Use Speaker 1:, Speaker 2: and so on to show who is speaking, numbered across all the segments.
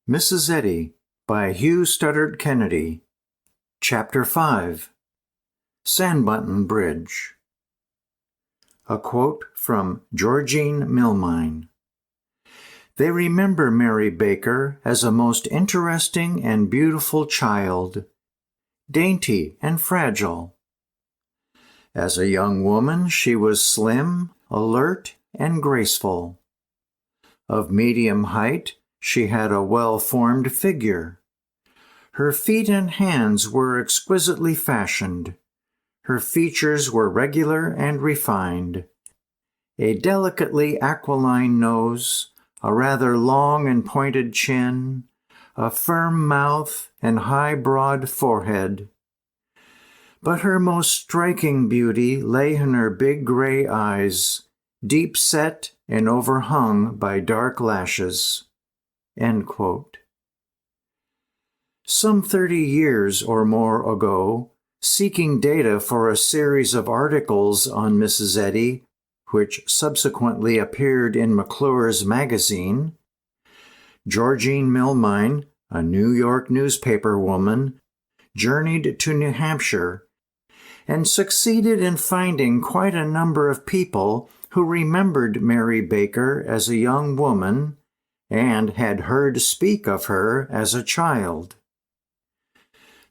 Speaker 1: Mrs. Eddy by Hugh Studdert Kennedy. Chapter 5. Sanbornton Bridge. A quote from Georgine Milmine. They remember Mary Baker as a most interesting and beautiful child, dainty and fragile. As a young woman, she was slim, alert, and graceful. Of medium height, she had a well-formed figure. Her feet and hands were exquisitely fashioned. Her features were regular and refined. A delicately aquiline nose, a rather long and pointed chin, a firm mouth, and high, broad forehead. But her most striking beauty lay in her big gray eyes, deep set and overhung by dark lashes. End quote. Some 30 years or more ago, seeking data for a series of articles on Mrs. Eddy, which subsequently appeared in McClure's magazine, Georgine Milmine, a New York newspaper woman, journeyed to New Hampshire and succeeded in finding quite a number of people who remembered Mary Baker as a young woman and had heard speak of her as a child.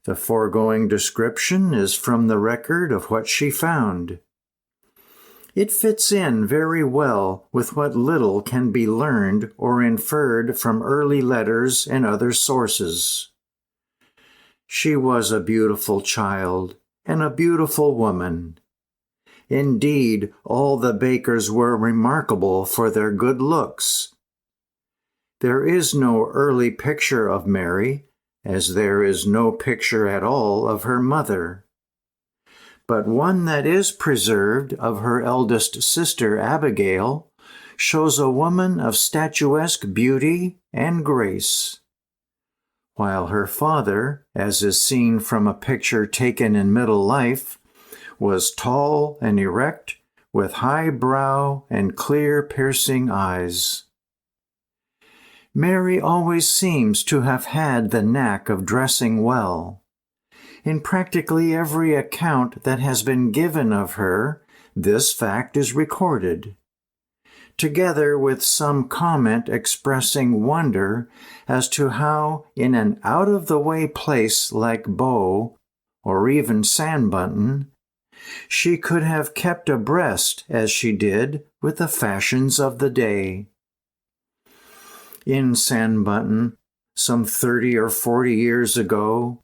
Speaker 1: The foregoing description is from the record of what she found. It fits in very well with what little can be learned or inferred from early letters and other sources. She was a beautiful child and a beautiful woman. Indeed, all the Bakers were remarkable for their good looks. There is no early picture of Mary, as there is no picture at all of her mother. But one that is preserved of her eldest sister Abigail shows a woman of statuesque beauty and grace, while her father, as is seen from a picture taken in middle life, was tall and erect, with high brow and clear, piercing eyes. Mary always seems to have had the knack of dressing well. In practically every account that has been given of her, this fact is recorded, together with some comment expressing wonder as to how, in an out-of-the-way place like Bow, or even Sanbornton, she could have kept abreast, as she did, with the fashions of the day. In Sanbornton, some 30 or 40 years ago,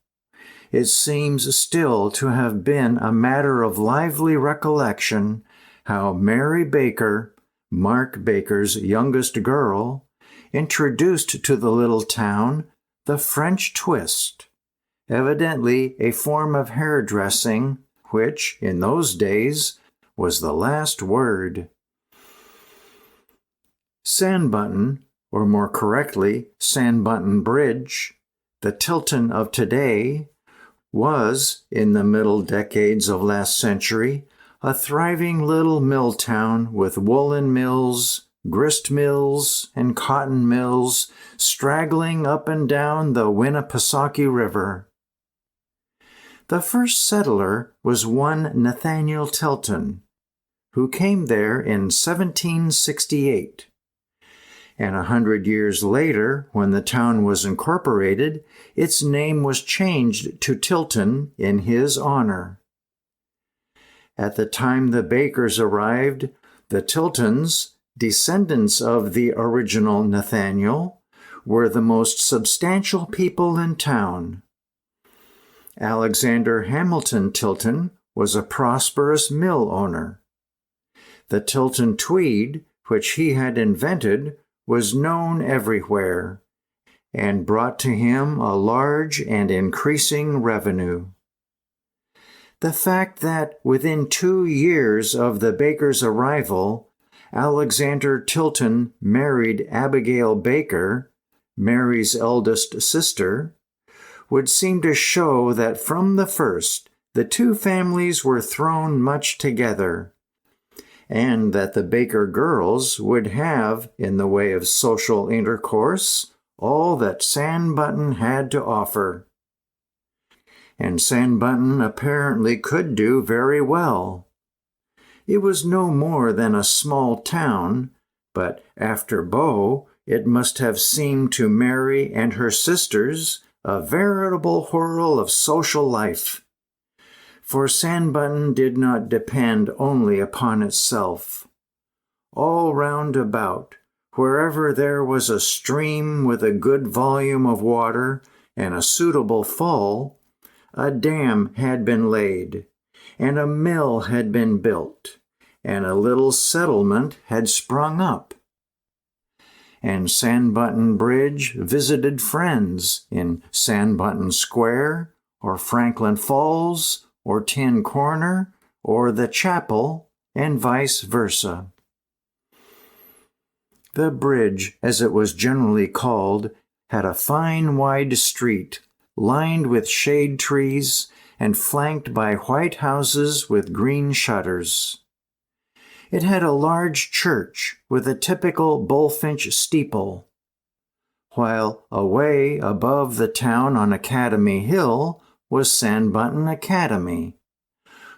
Speaker 1: it seems still to have been a matter of lively recollection how Mary Baker, Mark Baker's youngest girl, introduced to the little town the French twist, evidently a form of hairdressing which, in those days, was the last word. Sanbornton, or more correctly, Sanbornton Bridge, the Tilton of today, was, in the middle decades of last century, a thriving little mill town with woolen mills, grist mills, and cotton mills straggling up and down the Winnipesaukee River. The first settler was one Nathaniel Tilton, who came there in 1768. And 100 years later, when the town was incorporated, its name was changed to Tilton in his honor. At the time the Bakers arrived, the Tiltons, descendants of the original Nathaniel, were the most substantial people in town. Alexander Hamilton Tilton was a prosperous mill owner. The Tilton tweed, which he had invented, was known everywhere, and brought to him a large and increasing revenue. The fact that within 2 years of the Bakers' arrival, Alexander Tilton married Abigail Baker, Mary's eldest sister, would seem to show that from the first the two families were thrown much together, and that the Baker girls would have, in the way of social intercourse, all that Sanbornton had to offer. And Sanbornton apparently could do very well. It was no more than a small town, but after Bow, it must have seemed to Mary and her sisters a veritable whirl of social life. For Sanbornton did not depend only upon itself. All round about, wherever there was a stream with a good volume of water and a suitable fall, a dam had been laid, and a mill had been built, and a little settlement had sprung up. And Sanbornton Bridge visited friends in Sanbornton Square, or Franklin Falls, or Tin Corner, or the chapel, and vice versa. The bridge, as it was generally called, had a fine wide street, lined with shade trees, and flanked by white houses with green shutters. It had a large church with a typical bullfinch steeple, while away above the town on Academy Hill was Sanbornton Academy,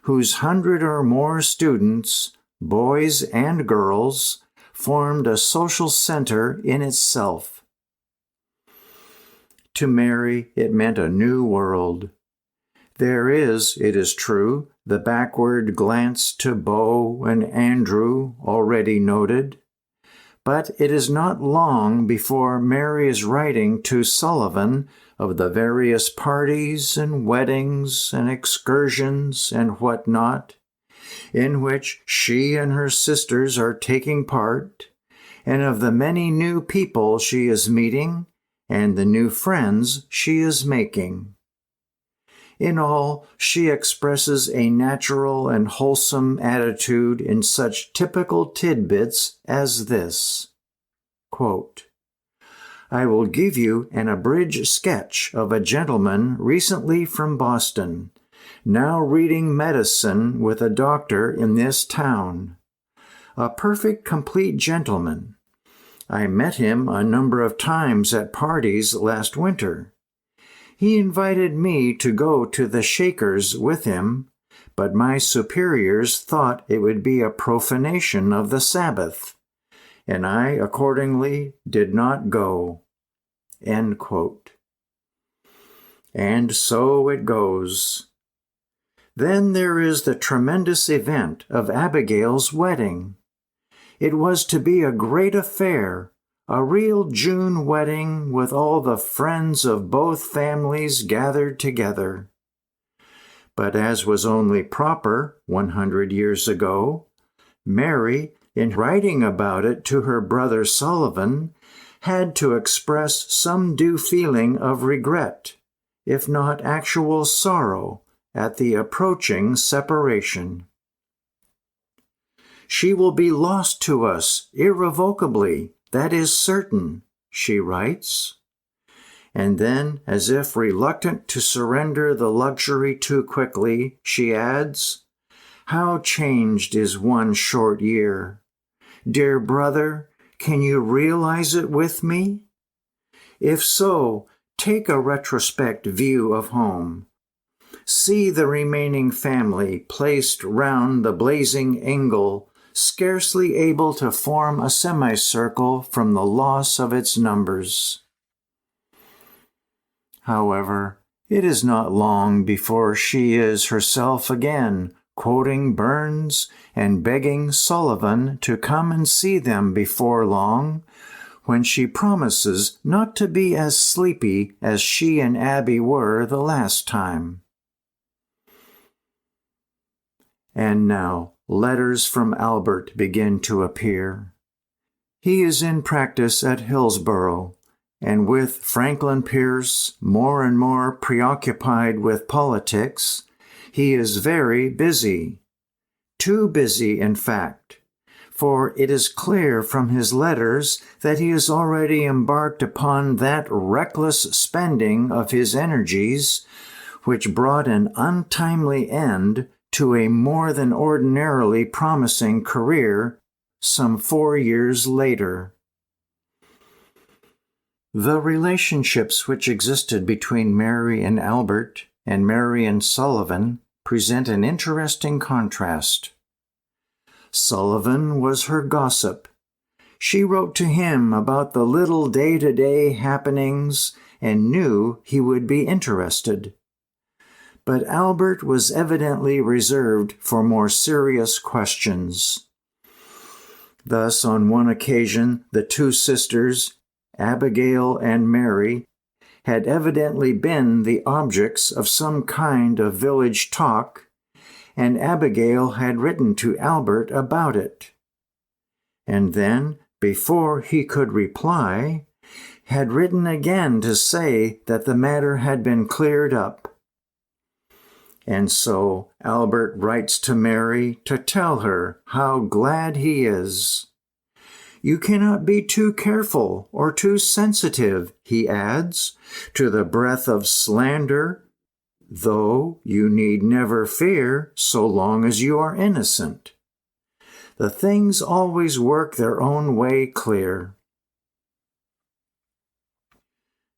Speaker 1: whose 100 or more students, boys and girls, formed a social center in itself. To Mary, it meant a new world. There is, it is true, the backward glance to Beau and Andrew already noted, but it is not long before Mary is writing to Sullivan of the various parties and weddings and excursions and what not, in which she and her sisters are taking part, and of the many new people she is meeting and the new friends she is making. In all, she expresses a natural and wholesome attitude in such typical tidbits as this. Quote, I will give you an abridged sketch of a gentleman recently from Boston, now reading medicine with a doctor in this town. A perfect complete gentleman. I met him a number of times at parties last winter. He invited me to go to the Shakers with him, but my superiors thought it would be a profanation of the Sabbath, and I accordingly did not go. End quote. And so it goes. Then there is the tremendous event of Abigail's wedding. It was to be a great affair, a real June wedding with all the friends of both families gathered together. But as was only proper 100 years ago, Mary, in writing about it to her brother Sullivan, had to express some due feeling of regret, if not actual sorrow, at the approaching separation. She will be lost to us irrevocably, that is certain, she writes. And then, as if reluctant to surrender the luxury too quickly, she adds, How changed is one short year! Dear brother, can you realize it with me? If so, take a retrospect view of home. See the remaining family placed round the blazing ingle, scarcely able to form a semicircle from the loss of its numbers. However, it is not long before she is herself again, quoting Burns and begging Sullivan to come and see them before long, when she promises not to be as sleepy as she and Abby were the last time. And now, letters from Albert begin to appear. He is in practice at Hillsborough, and with Franklin Pierce more and more preoccupied with politics, he is very busy. Too busy, in fact, for it is clear from his letters that he has already embarked upon that reckless spending of his energies which brought an untimely end to a more than ordinarily promising career some 4 years later. The relationships which existed between Mary and Albert and Mary and Sullivan present an interesting contrast. Sullivan was her gossip. She wrote to him about the little day-to-day happenings and knew he would be interested. But Albert was evidently reserved for more serious questions. Thus, on one occasion, the two sisters, Abigail and Mary, had evidently been the objects of some kind of village talk, and Abigail had written to Albert about it. And then, before he could reply, had written again to say that the matter had been cleared up. And so Albert writes to Mary to tell her how glad he is. You cannot be too careful or too sensitive, he adds, to the breath of slander, though you need never fear so long as you are innocent. The things always work their own way clear.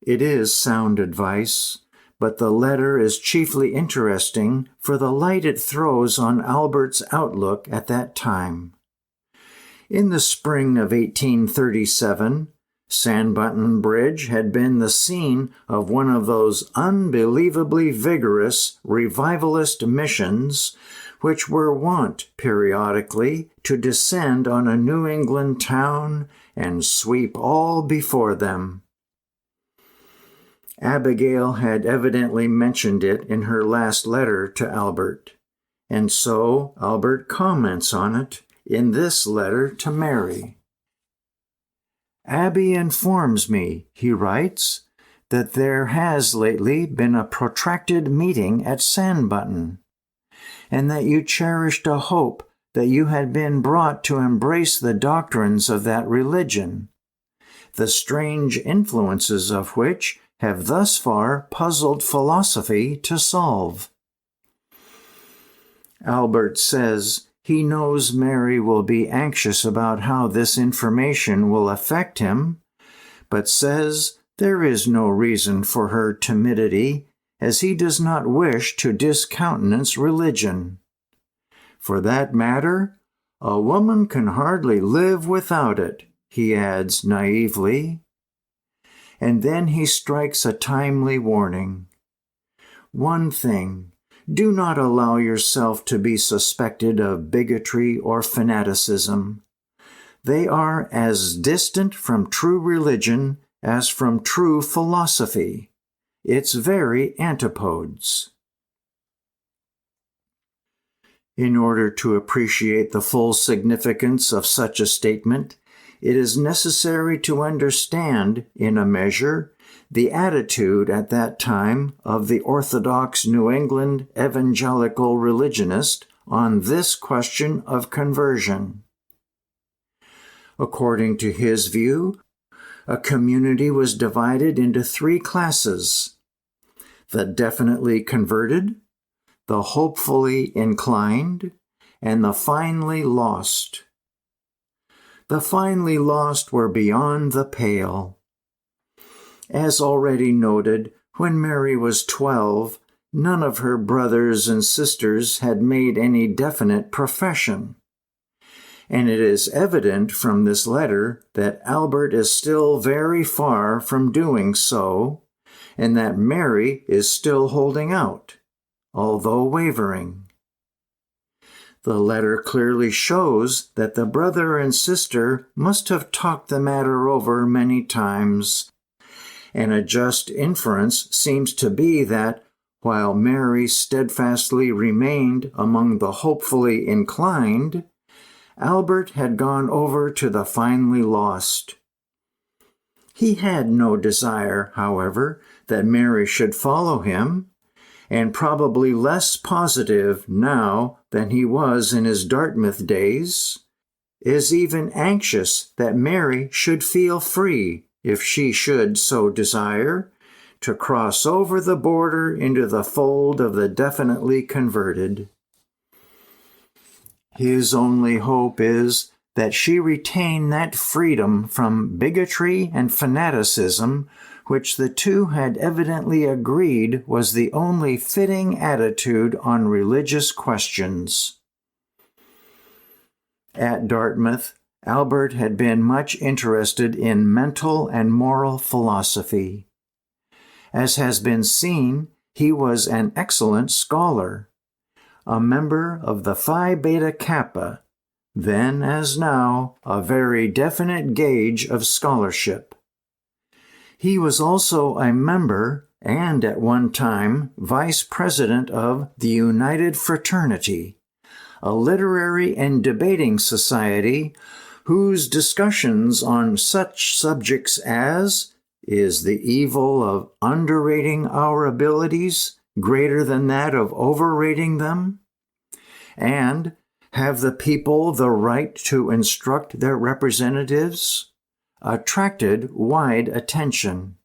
Speaker 1: It is sound advice, but the letter is chiefly interesting for the light it throws on Albert's outlook at that time. In the spring of 1837, Sanbornton Bridge had been the scene of one of those unbelievably vigorous revivalist missions which were wont periodically to descend on a New England town and sweep all before them. Abigail had evidently mentioned it in her last letter to Albert, and so Albert comments on it in this letter to Mary. Abby informs me, he writes, that there has lately been a protracted meeting at Sanbornton, and that you cherished a hope that you had been brought to embrace the doctrines of that religion, the strange influences of which have thus far puzzled philosophy to solve. Albert says he knows Mary will be anxious about how this information will affect him, but says there is no reason for her timidity, as he does not wish to discountenance religion. For that matter, a woman can hardly live without it, he adds naively. And then he strikes a timely warning. One thing, do not allow yourself to be suspected of bigotry or fanaticism. They are as distant from true religion as from true philosophy, its very antipodes. In order to appreciate the full significance of such a statement, it is necessary to understand, in a measure, the attitude at that time of the Orthodox New England evangelical religionist on this question of conversion. According to his view, a community was divided into three classes: the definitely converted, the hopefully inclined, and the finally lost. The finally lost were beyond the pale. As already noted, when Mary was 12, none of her brothers and sisters had made any definite profession. And it is evident from this letter that Albert is still very far from doing so, and that Mary is still holding out, although wavering. The letter clearly shows that the brother and sister must have talked the matter over many times, and a just inference seems to be that, while Mary steadfastly remained among the hopefully inclined, Albert had gone over to the finally lost. He had no desire, however, that Mary should follow him, and probably less positive now than he was in his Dartmouth days, is even anxious that Mary should feel free, if she should so desire, to cross over the border into the fold of the definitely converted. His only hope is that she retain that freedom from bigotry and fanaticism which the two had evidently agreed was the only fitting attitude on religious questions. At Dartmouth, Albert had been much interested in mental and moral philosophy. As has been seen, he was an excellent scholar, a member of the Phi Beta Kappa, then as now a very definite gauge of scholarship. He was also a member and at one time vice president of the United Fraternity, a literary and debating society whose discussions on such subjects as is the evil of underrating our abilities greater than that of overrating them, and have the people the right to instruct their representatives, attracted wide attention.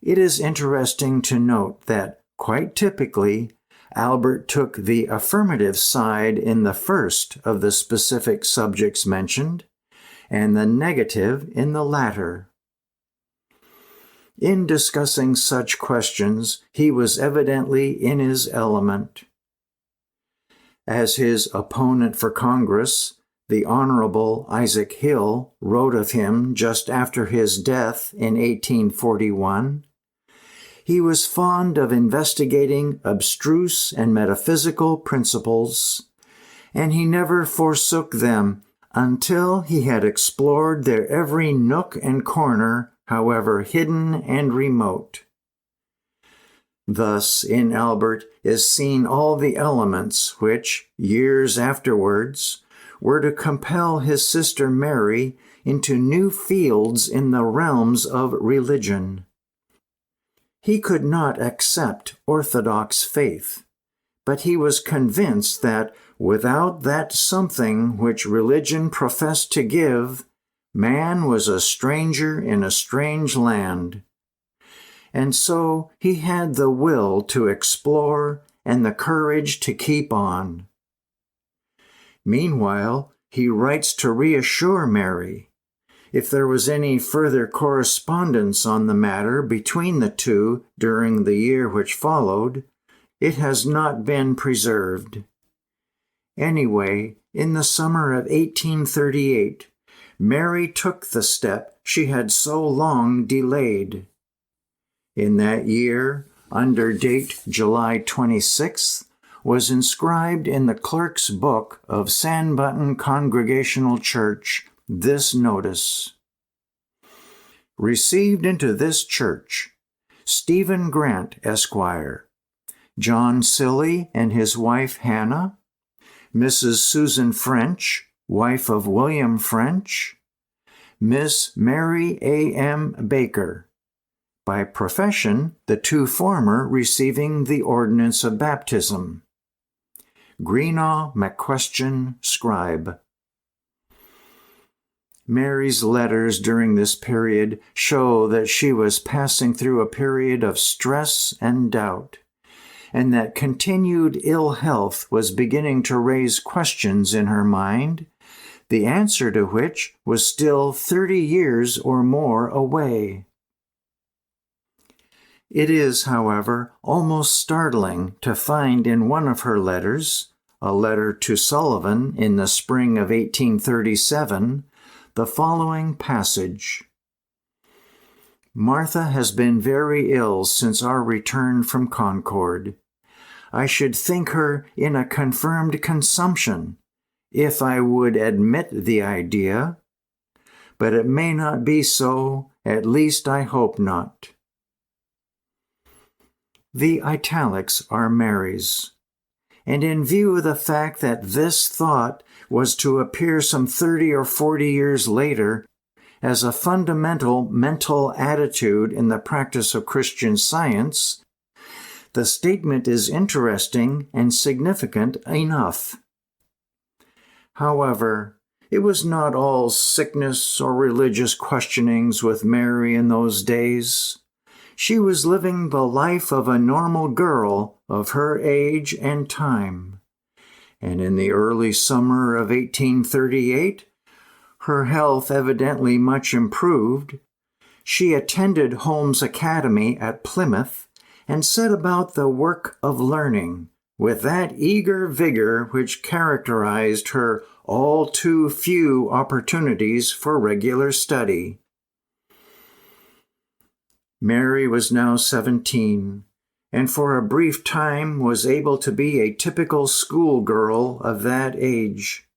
Speaker 1: It is interesting to note that, quite typically, Albert took the affirmative side in the first of the specific subjects mentioned, and the negative in the latter. In discussing such questions, he was evidently in his element. As his opponent for Congress, the Honorable Isaac Hill, wrote of him just after his death in 1841, he was fond of investigating abstruse and metaphysical principles, and he never forsook them until he had explored their every nook and corner, however hidden and remote. Thus, in Albert is seen all the elements which, years afterwards, were to compel his sister Mary into new fields in the realms of religion. He could not accept orthodox faith, but he was convinced that without that something which religion professed to give, man was a stranger in a strange land. And so he had the will to explore and the courage to keep on. Meanwhile, he writes to reassure Mary. If there was any further correspondence on the matter between the two during the year which followed, it has not been preserved. Anyway, in the summer of 1838, Mary took the step she had so long delayed. In that year, under date July 26th, was inscribed in the clerk's book of Sanbornton Congregational Church this notice: Received into this church, Stephen Grant, Esquire, John Silly and his wife Hannah, Mrs. Susan French, wife of William French, Miss Mary A.M. Baker, by profession the two former receiving the ordinance of baptism. Greenaw McQuestion, scribe. Mary's letters during this period show that she was passing through a period of stress and doubt, and that continued ill health was beginning to raise questions in her mind, the answer to which was still 30 years or more away. It is, however, almost startling to find in one of her letters, a letter to Sullivan in the spring of 1837, the following passage: Martha has been very ill since our return from Concord. I should think her in a confirmed consumption, if I would admit the idea, but it may not be so, at least I hope not. The italics are Mary's, and in view of the fact that this thought was to appear some 30 or 40 years later as a fundamental mental attitude in the practice of Christian Science, the statement is interesting and significant enough. However, it was not all sickness or religious questionings with Mary in those days. She was living the life of a normal girl of her age and time, and in the early summer of 1838, her health evidently much improved, she attended Holmes Academy at Plymouth and set about the work of learning with that eager vigor which characterized her all too few opportunities for regular study. Mary was now 17, and for a brief time was able to be a typical schoolgirl of that age.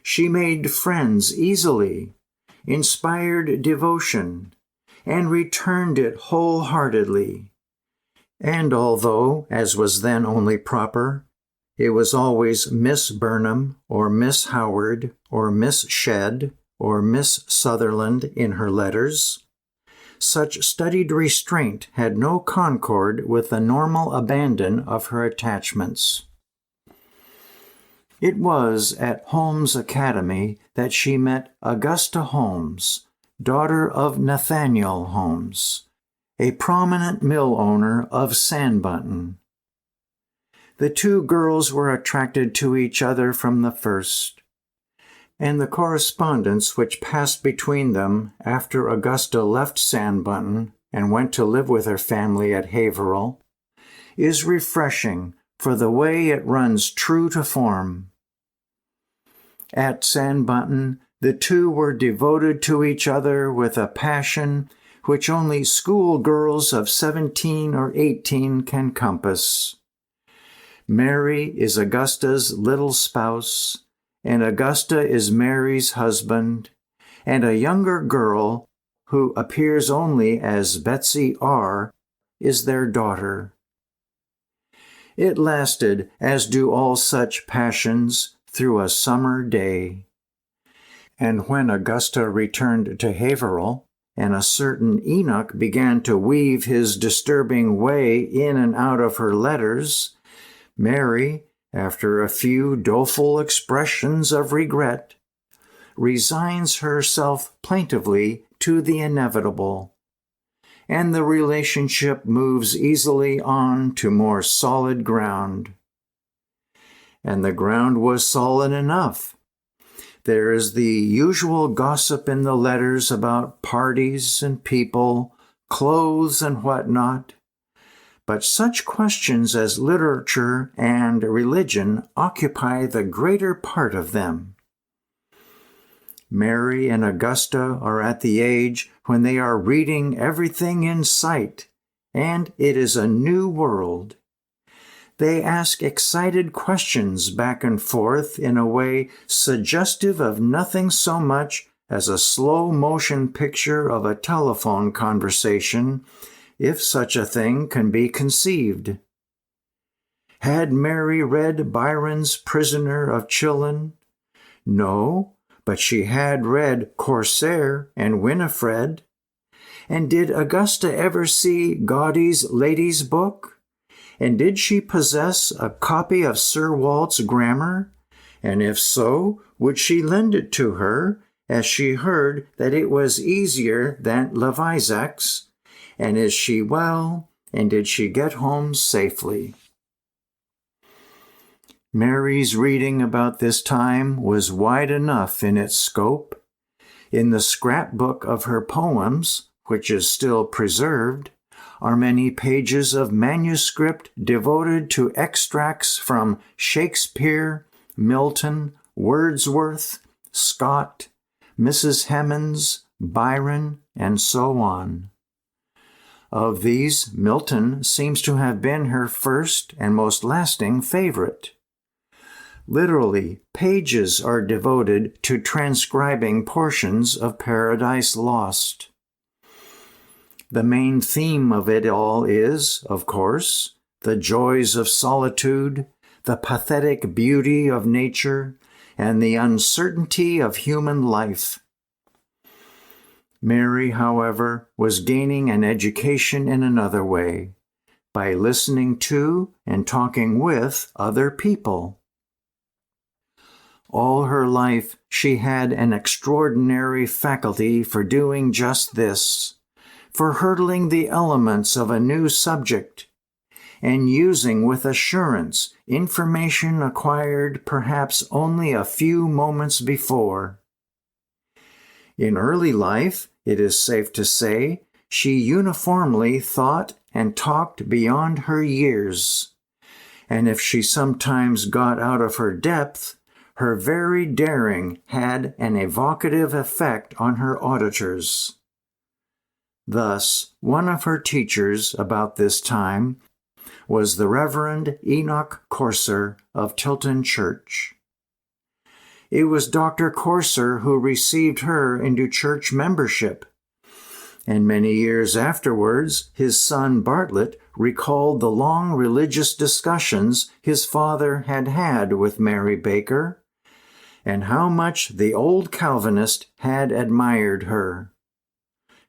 Speaker 1: She made friends easily, inspired devotion, and returned it wholeheartedly. And although, as was then only proper, it was always Miss Burnham, or Miss Howard, or Miss Shedd, or Miss Sutherland in her letters, such studied restraint had no concord with the normal abandon of her attachments. It was at Holmes Academy that she met Augusta Holmes, daughter of Nathaniel Holmes, a prominent mill owner of Sanbornton. The two girls were attracted to each other from the first, and the correspondence which passed between them after Augusta left Sanbornton and went to live with her family at Haverhill is refreshing for the way it runs true to form. At Sanbornton, the two were devoted to each other with a passion which only schoolgirls of 17 or 18 can compass. Mary is Augusta's little spouse, and Augusta is Mary's husband, and a younger girl, who appears only as Betsy R., is their daughter. It lasted, as do all such passions, through a summer day. And when Augusta returned to Haverhill, and a certain Enoch began to weave his disturbing way in and out of her letters, Mary, after a few doleful expressions of regret, resigns herself plaintively to the inevitable, and the relationship moves easily on to more solid ground. And the ground was solid enough. There is the usual gossip in the letters about parties and people, clothes and what-not, but such questions as literature and religion occupy the greater part of them. Mary and Augusta are at the age when they are reading everything in sight, and it is a new world. They ask excited questions back and forth in a way suggestive of nothing so much as a slow-motion picture of a telephone conversation, if such a thing can be conceived. Had Mary read Byron's Prisoner of Chillon? No, but she had read Corsair and Winifred. And did Augusta ever see Godey's Lady's Book? And did she possess a copy of Sir Walt's Grammar? And if so, would she lend it to her, as she heard that it was easier than Levizac's? And is she well? And did she get home safely? Mary's reading about this time was wide enough in its scope. In the scrapbook of her poems, which is still preserved, are many pages of manuscript devoted to extracts from Shakespeare, Milton, Wordsworth, Scott, Mrs. Hemans, Byron, and so on. Of these, Milton seems to have been her first and most lasting favorite. Literally, pages are devoted to transcribing portions of Paradise Lost. The main theme of it all is, of course, the joys of solitude, the pathetic beauty of nature, and the uncertainty of human life. Mary, however, was gaining an education in another way, by listening to and talking with other people. All her life she had an extraordinary faculty for doing just this, for hurdling the elements of a new subject, and using with assurance information acquired perhaps only a few moments before. In early life, it is safe to say, she uniformly thought and talked beyond her years, and if she sometimes got out of her depth, her very daring had an evocative effect on her auditors. Thus, one of her teachers about this time was the Reverend Enoch Corser of Tilton Church. It was Dr. Corser who received her into church membership, and many years afterwards, his son Bartlett recalled the long religious discussions his father had had with Mary Baker, and how much the old Calvinist had admired her.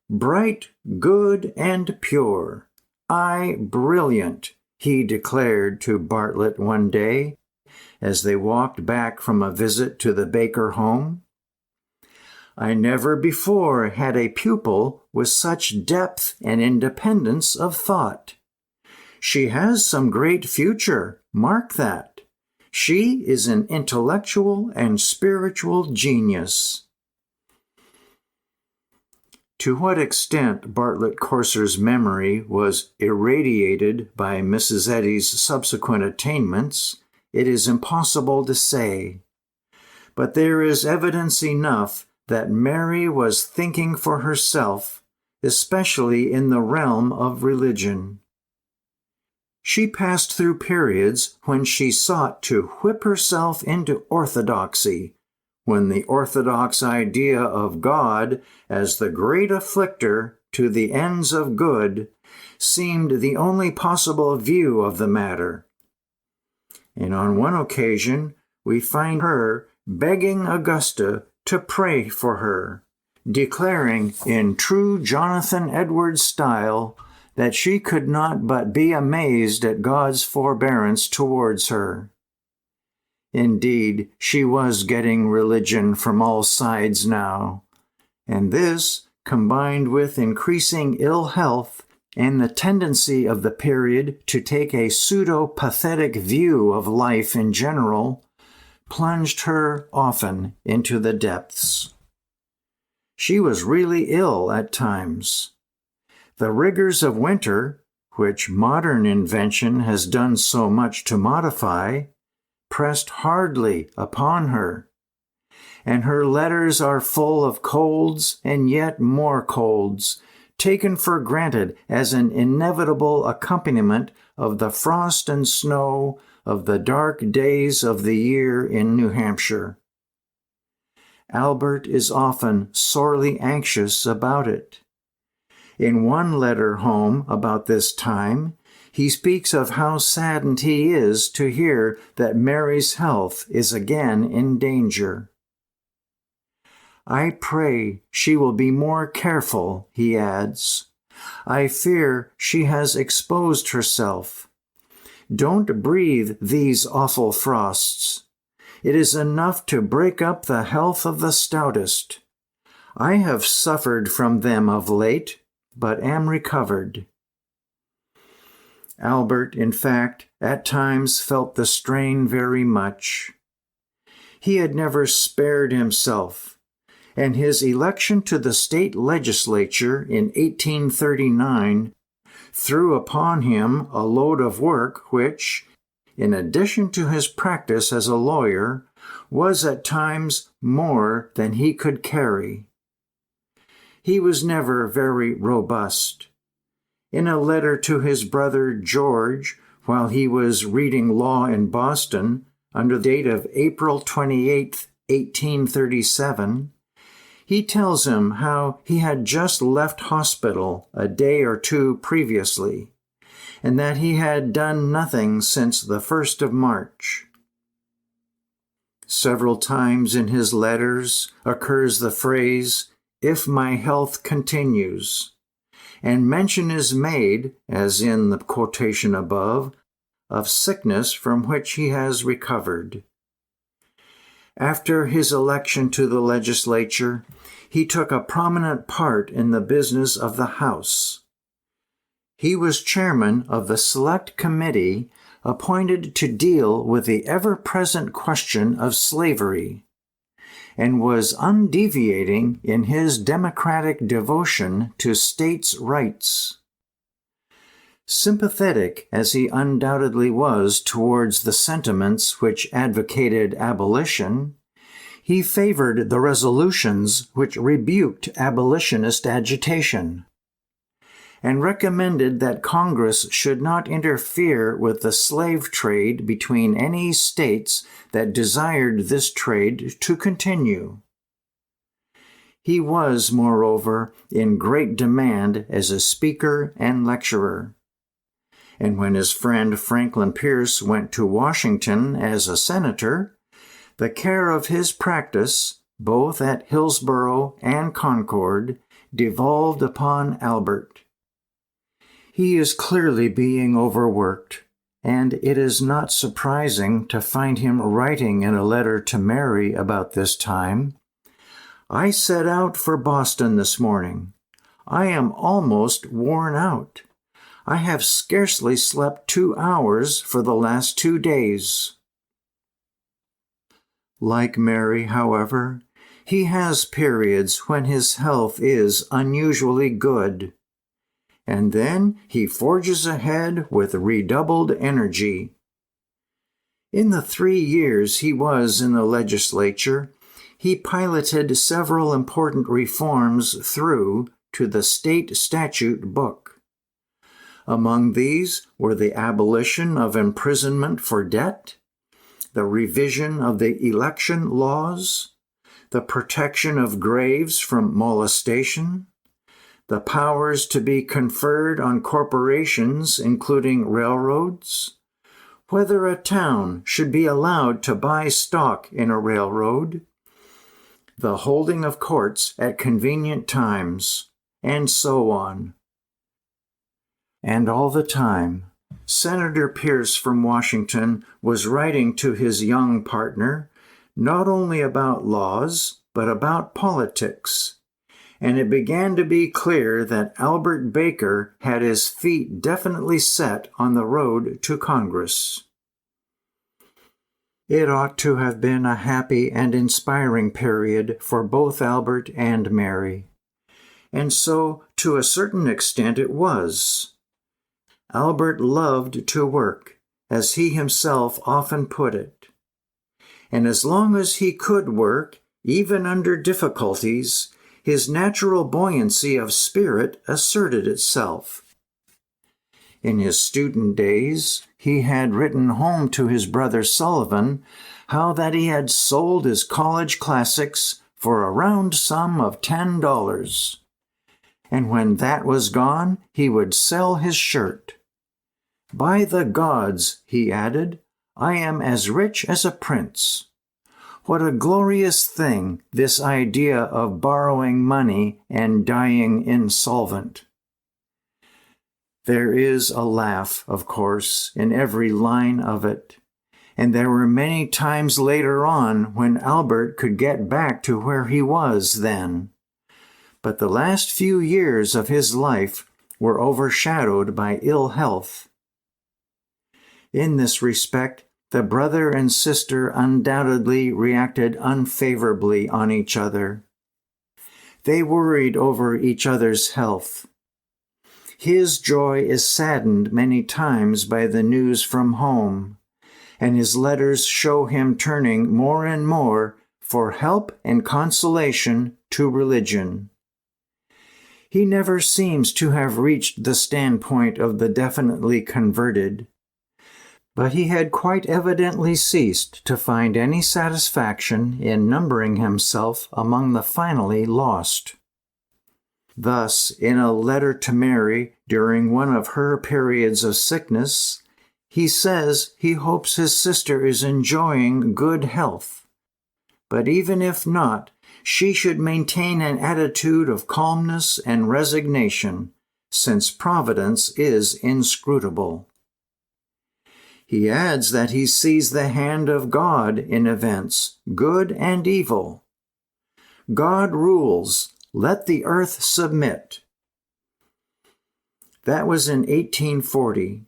Speaker 1: "Bright, good, and pure, aye, brilliant," he declared to Bartlett one day, as they walked back from a visit to the Baker home. "I never before had a pupil with such depth and independence of thought. She has some great future, mark that. She is an intellectual and spiritual genius." To what extent Bartlett Corser's memory was irradiated by Mrs. Eddy's subsequent attainments, it is impossible to say. But there is evidence enough that Mary was thinking for herself, especially in the realm of religion. She passed through periods when she sought to whip herself into orthodoxy, when the orthodox idea of God as the great afflicter to the ends of good seemed the only possible view of the matter. And on one occasion, we find her begging Augusta to pray for her, declaring in true Jonathan Edwards style that she could not but be amazed at God's forbearance towards her. Indeed, she was getting religion from all sides now, and this, combined with increasing ill health and the tendency of the period to take a pseudo-pathetic view of life in general, plunged her often into the depths. She was really ill at times. The rigors of winter, which modern invention has done so much to modify, pressed hardly upon her, and her letters are full of colds and yet more colds, taken for granted as an inevitable accompaniment of the frost and snow of the dark days of the year in New Hampshire. Albert is often sorely anxious about it. In one letter home about this time, he speaks of how saddened he is to hear that Mary's health is again in danger. "I pray she will be more careful," he adds. "I fear she has exposed herself. Don't breathe these awful frosts. It is enough to break up the health of the stoutest. I have suffered from them of late, but am recovered." Albert, in fact, at times felt the strain very much. He had never spared himself, and his election to the state legislature in 1839 threw upon him a load of work which, in addition to his practice as a lawyer, was at times more than he could carry. He was never very robust. In a letter to his brother George, while he was reading law in Boston, under date of April 28, 1837, he tells him how he had just left hospital a day or two previously, and that he had done nothing since the 1st of March. Several times in his letters occurs the phrase, "if my health continues," and mention is made, as in the quotation above, of sickness from which he has recovered. After his election to the legislature, he took a prominent part in the business of the House. He was chairman of the Select Committee appointed to deal with the ever-present question of slavery, and was undeviating in his democratic devotion to states' rights. Sympathetic as he undoubtedly was towards the sentiments which advocated abolition, he favored the resolutions which rebuked abolitionist agitation, and recommended that Congress should not interfere with the slave trade between any states that desired this trade to continue. He was, moreover, in great demand as a speaker and lecturer. And when his friend Franklin Pierce went to Washington as a senator, the care of his practice, both at Hillsborough and Concord, devolved upon Albert. He is clearly being overworked, and it is not surprising to find him writing in a letter to Mary about this time, "I set out for Boston this morning. I am almost worn out. I have scarcely slept 2 hours for the last 2 days." Like Mary, however, he has periods when his health is unusually good, and then he forges ahead with redoubled energy. In the 3 years he was in the legislature, he piloted several important reforms through to the state statute book. Among these were the abolition of imprisonment for debt, the revision of the election laws, the protection of graves from molestation, the powers to be conferred on corporations, including railroads, whether a town should be allowed to buy stock in a railroad, the holding of courts at convenient times, and so on. And all the time, Senator Pierce from Washington was writing to his young partner not only about laws, but about politics, and it began to be clear that Albert Baker had his feet definitely set on the road to Congress. It ought to have been a happy and inspiring period for both Albert and Mary, and so, to a certain extent, it was. Albert loved to work, as he himself often put it. And as long as he could work, even under difficulties, his natural buoyancy of spirit asserted itself. In his student days, he had written home to his brother Sullivan how that he had sold his college classics for a round sum of $10. And when that was gone, he would sell his shirt. "By the gods," he added, "I am as rich as a prince." What a glorious thing, this idea of borrowing money and dying insolvent. There is a laugh, of course, in every line of it, and there were many times later on when Albert could get back to where he was then. But the last few years of his life were overshadowed by ill health. In this respect, the brother and sister undoubtedly reacted unfavorably on each other. They worried over each other's health. His joy is saddened many times by the news from home, and his letters show him turning more and more for help and consolation to religion. He never seems to have reached the standpoint of the definitely converted, but he had quite evidently ceased to find any satisfaction in numbering himself among the finally lost. Thus, in a letter to Mary during one of her periods of sickness, he says he hopes his sister is enjoying good health, but even if not, she should maintain an attitude of calmness and resignation, since Providence is inscrutable. He adds that he sees the hand of God in events, good and evil. God rules, let the earth submit. That was in 1840.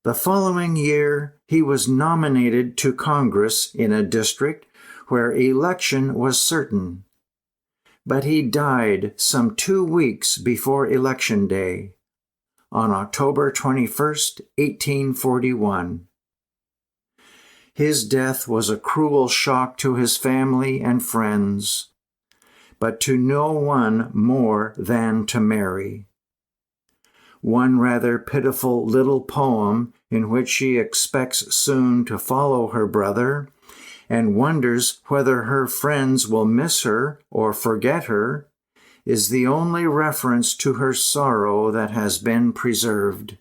Speaker 1: The following year, he was nominated to Congress in a district where election was certain. But he died some 2 weeks before Election Day, on October 21st, 1841. His death was a cruel shock to his family and friends, but to no one more than to Mary. One rather pitiful little poem in which she expects soon to follow her brother and wonders whether her friends will miss her or forget her, is the only reference to her sorrow that has been preserved.